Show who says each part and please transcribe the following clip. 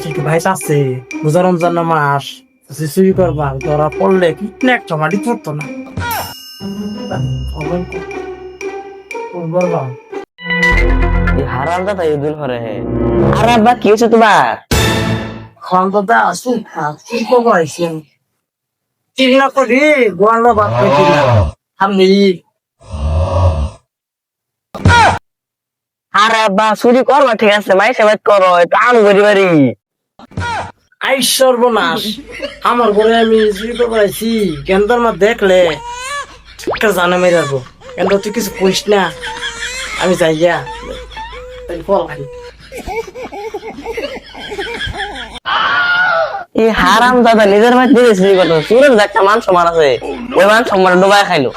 Speaker 1: কি ভাই আছে রোজা রমজান না মাস চুরি করবা ধরা পড়লে কিতনে একটা মাটি পড়তো না বলবা
Speaker 2: হারাম দাদা ইদুল হরে হে আর আব্বা কি হয়েছে তোমার
Speaker 1: খান দাদা আসুন কি করবো আইসেন ঠিক না করি গোয়ালা বাদ পেটি না আমি
Speaker 2: আর আব্বা চুরি করবা ঠিক আছে মাই সেবাই করো একটু আম করি বাড়ি
Speaker 1: আই সর্বনাশ আমার ঘরে আমি চুরি করবো আইসি কেন্দ্র মা দেখলে একটা জানে মেরে যাবো কেন্দ্র তুই কিছু কইস না আমি যাই গিয়া তাই ফল খাই
Speaker 2: এই হারাম দাদা নিজের ভাই দিয়ে চুরি করতো চুরের যে একটা মান সম্মান আছে ওই মান সম্মান ডুবাই খাইলো